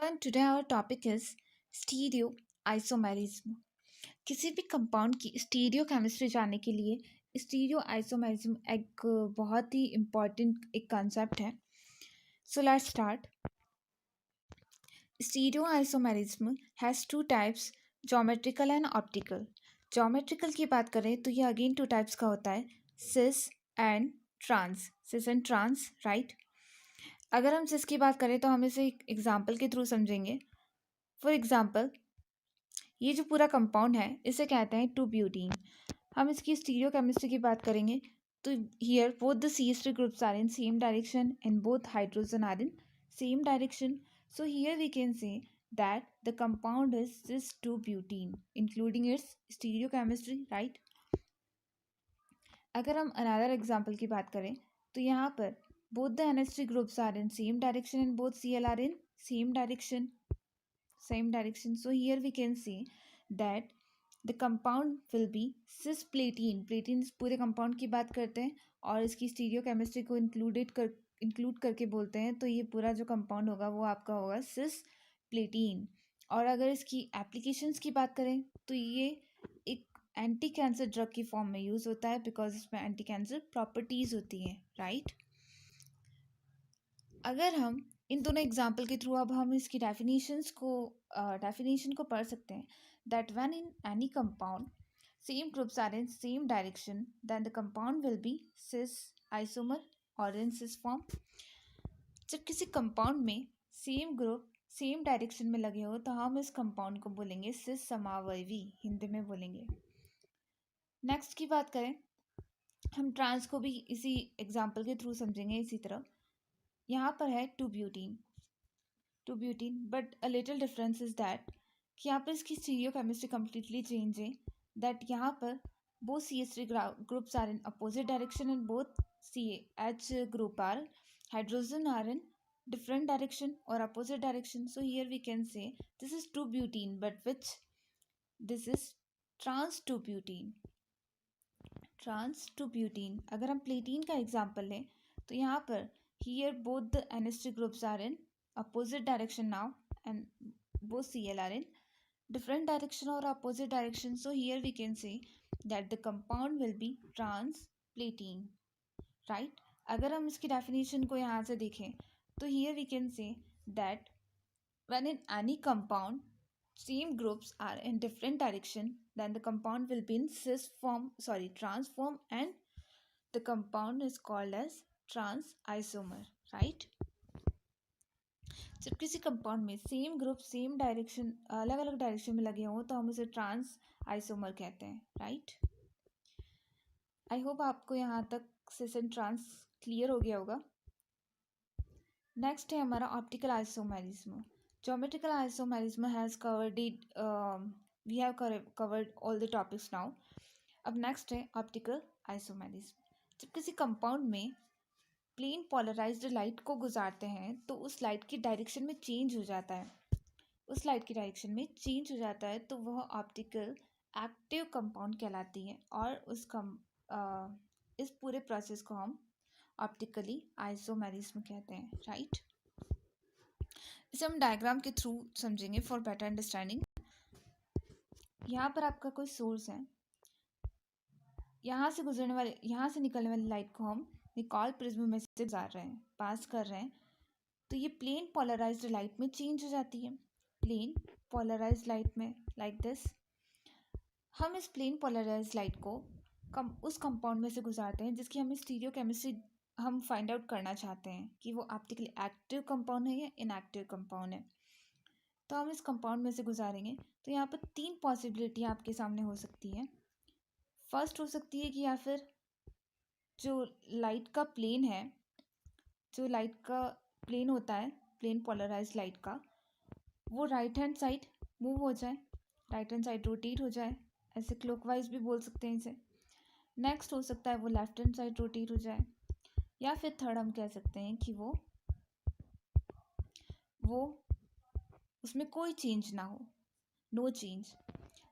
And today our topic is स्टीरियोआइसोमेरिज्म। किसी भी compound की स्टीरियो केमिस्ट्री जानने के लिए स्टीरियोआइसोमेरिज्म एक बहुत ही इम्पॉर्टेंट एक कॉन्सेप्ट है। So let's start. Stereoisomerism has two types, geometrical and optical. Geometrical की बात करें तो ये अगेन टू टाइप्स का होता है, cis and trans. Cis and trans, right. अगर हम सिस की बात करें तो हम इसे एक एग्जाम्पल के थ्रू समझेंगे। फॉर एग्जाम्पल, ये जो पूरा कंपाउंड है इसे कहते हैं टू ब्यूटीन। हम इसकी स्टीरियो केमिस्ट्री की बात करेंगे तो here both the CH3 groups are in same direction and both hydrogen are in same direction. So here we can say that the compound is cis 2-butene including its stereochemistry, right? अगर हम another example की बात करें तो यहाँ पर both the NH3 groups are in same direction and both Cl are in same direction. So here we can see that the compound will be cisplatin. प्लेटिन इस पूरे कंपाउंड की बात करते हैं और इसकी स्टीरियो केमिस्ट्री को इंक्लूड करके बोलते हैं, तो ये पूरा जो कंपाउंड होगा वो आपका होगा सिसप्लेटिन। और अगर इसकी एप्लीकेशंस की बात करें तो ये एक एंटी कैंसर ड्रग की फॉर्म में यूज़ होता है बिकॉज इसमें एंटी कैंसर प्रॉपर्टीज़ होती हैं, राइट। अगर हम इन दोनों एग्जाम्पल के थ्रू अब हम इसकी डेफिनेशन को पढ़ सकते हैं। That when in any compound same groups are in same direction then the compound will be cis isomer और इन सिस फॉर्म। जब किसी कंपाउंड में सेम ग्रुप सेम डायरेक्शन में लगे हो तो हम इस कंपाउंड को बोलेंगे सिस समावयवी, हिंदी में बोलेंगे। नेक्स्ट की बात करें, हम ट्रांस को भी इसी एग्जाम्पल के थ्रू समझेंगे। इसी तरह यहाँ पर है two butene, but a little difference is that कि यहाँ पर इसकी स्टीरियो केमिस्ट्री कम्प्लीटली चेंज है। दैट यहाँ पर both CH3 groups are in opposite direction and both CH group are hydrogen are in different direction or opposite direction. So here we can say this is 2-butene, but which this is trans 2-butene. अगर हम प्लेटीन का example लें तो यहाँ पर here both the NH3 groups are in opposite direction now and both Cl are in different direction or opposite direction. So here we can say that the compound will be transplatine, right? अगर हम इसकी definition को यहाँ से देखें तो here we can say that when in any compound same groups are in different direction then the compound will be in trans form and the compound is called as trans isomer, right? जब किसी compound में same group same direction अलग अलग direction में लगे हों तो हम उसे ट्रांस आइसोमर कहते हैं, राइट। आई होप आपको यहाँ तक सिस एंड ट्रांस क्लियर हो गया होगा। नेक्स्ट है हमारा optical isomerism. Geometrical isomerism has covered it, we have covered all the topics now. अब नेक्स्ट है ऑप्टिकल आइसोमेरिज्म। जब किसी कंपाउंड में प्लेन पोलराइज्ड लाइट को गुजारते हैं तो उस लाइट की डायरेक्शन में चेंज हो जाता है, तो वह ऑप्टिकल एक्टिव कंपाउंड कहलाती है और इस पूरे प्रोसेस को हम ऑप्टिकली आइसोमेरिज्म कहते हैं, राइट। इसे हम डायग्राम के थ्रू समझेंगे फॉर बेटर अंडरस्टैंडिंग। यहाँ पर आपका कोई सोर्स है, यहाँ से निकलने वाली लाइट को हम निकॉल प्रिज्म में से पास कर रहे हैं, तो ये प्लेन पोलराइज्ड लाइट में चेंज हो जाती है। प्लेन पोलराइज्ड लाइट में लाइक दिस। हम इस प्लेन पोलराइज्ड लाइट को उस कंपाउंड में से गुजारते हैं जिसकी हमें स्टीरियो केमिस्ट्री हम फाइंड आउट करना चाहते हैं कि वो ऑप्टिकली एक्टिव कंपाउंड है या इनएक्टिव कंपाउंड है। तो हम इस कंपाउंड में से गुजारेंगे तो यहाँ पर 3 पॉसिबिलिटी आपके सामने हो सकती है। फर्स्ट हो सकती है कि या फिर जो लाइट का प्लेन होता है, प्लेन पोलराइज्ड लाइट का, वो राइट हैंड साइड मूव हो जाए, राइट हैंड साइड रोटेट हो जाए, ऐसे क्लॉकवाइज भी बोल सकते हैं इसे। नेक्स्ट हो सकता है वो लेफ्ट हैंड साइड रोटेट हो जाए, या फिर थर्ड हम कह सकते हैं कि वो उसमें कोई चेंज ना हो, नो चेंज।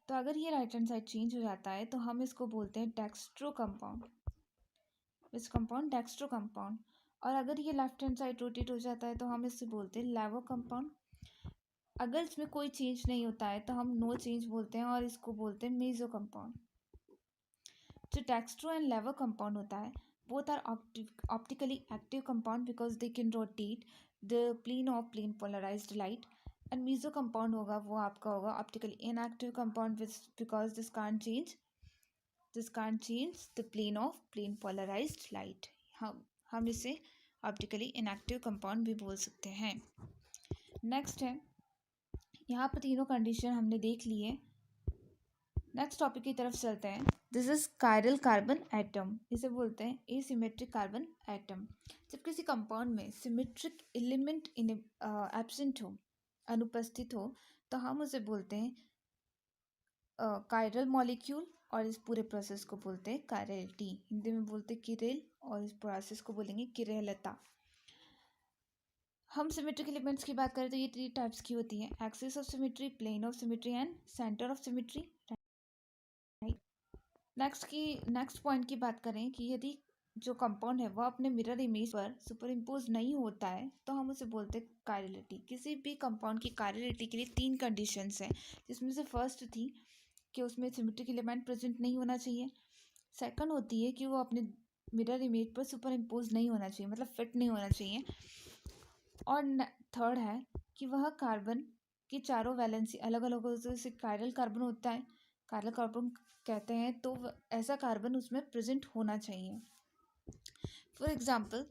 तो अगर ये राइट हैंड साइड चेंज हो जाता है तो हम इसको बोलते हैं डेक्स्ट्रो कंपाउंड। Dextro compound. और अगर ये लेफ्ट हैंड साइड रोटेट हो जाता है तो हम इसे बोलते हैं लेवो कंपाउंड। अगर इसमें कोई चेंज नहीं होता है तो हम नो चेंज बोलते हैं और इसको बोलते हैं मेसो कंपाउंड। जो डेक्स्ट्रो एंड लेवर कंपाउंड होता है, both are optically active compound because they can rotate the plane of plane polarized light. And meso compound होगा वो आपका होगा optically inactive compound because this can't change the plane of plane polarized light. हम इसे optically inactive compound भी बोल सकते हैं। नेक्स्ट है, यहाँ पर तीनों कंडीशन हमने देख ली है। नेक्स्ट टॉपिक की तरफ चलते हैं। This is chiral carbon atom, इसे बोलते हैं एसिमेट्रिक कार्बन एटम। जब किसी कंपाउंड में सिमेट्रिक एलिमेंट इन एब्सेंट हो, अनुपस्थित हो, तो हम उसे बोलते हैं कायरल मॉलिक्यूल और इस पूरे प्रोसेस को बोलते हैं कायरलिटी। हिंदी में बोलते हैं किरेल और इस प्रोसेस को बोलेंगे किरेलता। हम सिमेट्रिक एलिमेंट्स की बात करें तो ये 3 टाइप्स की होती हैं, axis of symmetry, plane of symmetry and centre of symmetry. Next point की बात करें कि यदि जो कंपाउंड है वह अपने मिरर इमेज पर सुपर इम्पोज नहीं होता है तो हम उसे बोलते हैं कायरलिटी। किसी भी कंपाउंड की कायरलिटी के लिए 3 कंडीशंस हैं, जिसमें से फर्स्ट थी कि उसमें सिमेट्रिक एलिमेंट प्रेजेंट नहीं होना चाहिए। सेकंड होती है कि वो अपने मिरर इमेज पर सुपर इम्पोज नहीं होना चाहिए, मतलब फिट नहीं होना चाहिए। और थर्ड है कि वह कार्बन की चारों वैलेंसी अलग अलग हो, जैसे कायरल कार्बन होता है, कायरल कार्बन कहते हैं, तो ऐसा कार्बन उसमें प्रेजेंट होना चाहिए। फॉर एग्जांपल,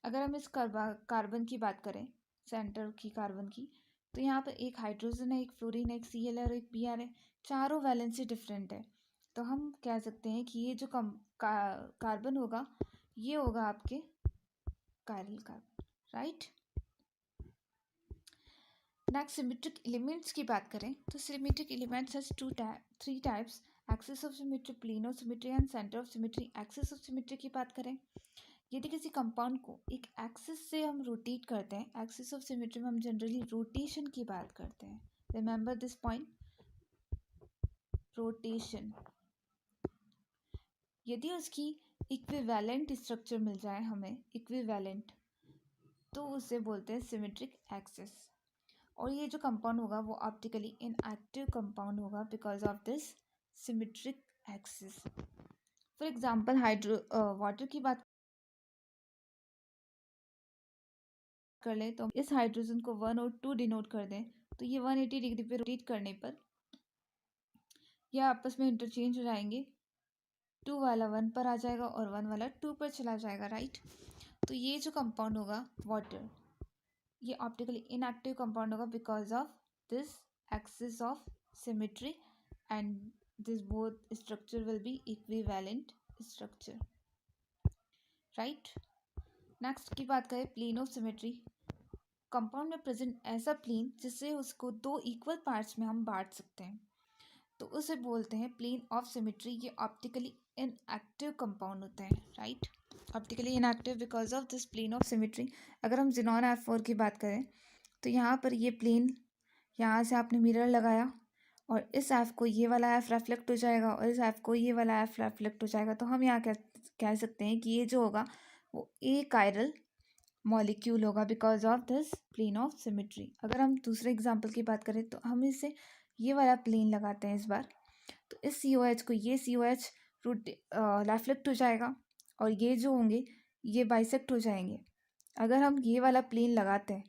अगर हम इस कार्बन की बात करें, सेंटर की कार्बन की, तो यहाँ पर एक हाइड्रोजन है, एक फ्लोरीन है, एक Cl है और एक Br है। चारों वैलेंसी डिफरेंट है, तो हम कह सकते हैं कि ये जो कार्बन होगा ये होगा आपके chiral carbon, right. Next symmetric elements की बात करें तो symmetric elements has 3 types, axis of symmetry, plane of symmetry and centre of symmetry. Axis of symmetry की बात करें, यदि किसी कंपाउंड को एक एक्सिस से हम रोटेट करते हैं, एक्सिस ऑफ सिमेट्री में हम जनरली रोटेशन की बात करते हैं, रिमेंबर दिस पॉइंट, रोटेशन। यदि उसकी इक्विवेलेंट स्ट्रक्चर मिल जाए हमें, इक्विवेलेंट, तो उसे बोलते हैं सिमेट्रिक एक्सिस। और ये जो कंपाउंड होगा वो ऑप्टिकली इनएक्टिव कंपाउंड होगा because of this symmetric axis. For example, water की बात कर ले तो इस हाइड्रोजन को 1 और 2 डिनोट कर दें, तो ये 180 डिग्री पे रोटेट करने पर यह आपस में इंटरचेंज हो जाएंगे। 2 वाला 1 पर आ जाएगा और 1 वाला 2 पर चला जाएगा, राइट। तो ये जो कंपाउंड होगा वाटर, ये ऑप्टिकली इनएक्टिव कंपाउंड होगा because of this axis of symmetry and this both structure will be equivalent structure, right. Next की बात करें प्लेन ऑफ सिमेट्री, कंपाउंड में प्रेजेंट ऐसा प्लेन जिससे उसको 2 इक्वल पार्ट्स में हम बांट सकते हैं, तो उसे बोलते हैं प्लेन ऑफ सिमेट्री। ये ऑप्टिकली इनएक्टिव कंपाउंड होता है, right, optically inactive because of this plane of symmetry. अगर हम ज़ीनॉन F4 की बात करें तो यहाँ पर ये प्लेन, यहाँ से आपने मिरर लगाया और इस F को ये वाला F रेफ्लेक्ट हो जाएगा और इस F को ये वाला F रेफ्लेक्ट हो जाएगा, तो हम यहाँ कह सकते हैं कि ये जो होगा वो ए कायरल मॉलिक्यूल होगा because of this plane of symmetry. अगर हम दूसरे एग्जाम्पल की बात करें तो हम इसे ये वाला प्लेन लगाते हैं इस बार, तो इस COH को ये COH रेफ्लेक्ट हो जाएगा और ये जो होंगे ये बाइसेक्ट हो जाएंगे। अगर हम ये वाला प्लेन लगाते हैं,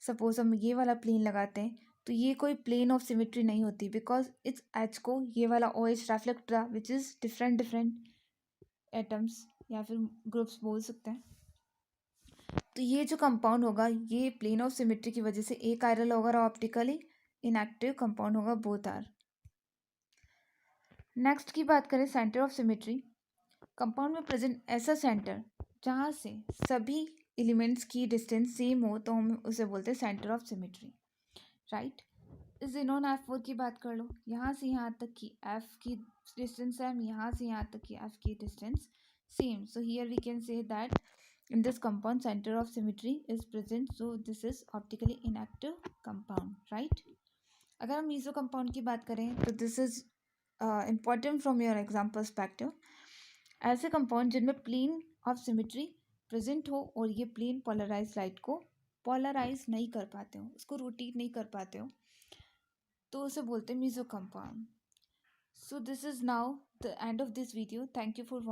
सपोज हम ये वाला प्लेन लगाते हैं, तो ये कोई प्लेन ऑफ सिमेट्री नहीं होती बिकॉज इस H को ये वाला OH रेफ्लेक्ट रहा, विच इज़ डिफरेंट एटम्स या फिर ग्रुप्स बोल सकते हैं। तो ये जो कंपाउंड होगा ये प्लेन ऑफ सिमेट्री की वजह से ए कायरल होगा और ऑप्टिकली इनएक्टिव कंपाउंड होगा, बोथ आर। नेक्स्ट की बात करें सेंटर ऑफ सिमेट्री, कंपाउंड में प्रेजेंट ऐसा सेंटर जहाँ से सभी एलिमेंट्स की डिस्टेंस सेम हो, तो हम उसे बोलते हैं सेंटर ऑफ सिमेट्री, राइट। इस ज़ीनॉन F4 की बात कर लो, यहाँ से यहाँ तक की F की डिस्टेंस सेम, यहाँ से यहाँ तक की F की distance same, so here we can say that in this compound center of symmetry is present, so this is optically inactive compound, right। अगर हम meso compound की बात करें तो this is important from your exam perspective, ऐसे compound जिनमें plane of symmetry present हो और ये plane polarized light को पोलराइज नहीं कर पाते हो, उसको रोटेट नहीं कर पाते हो, तो उसे बोलते हैं meso compound. So this is now the end of this video. Thank you for watching.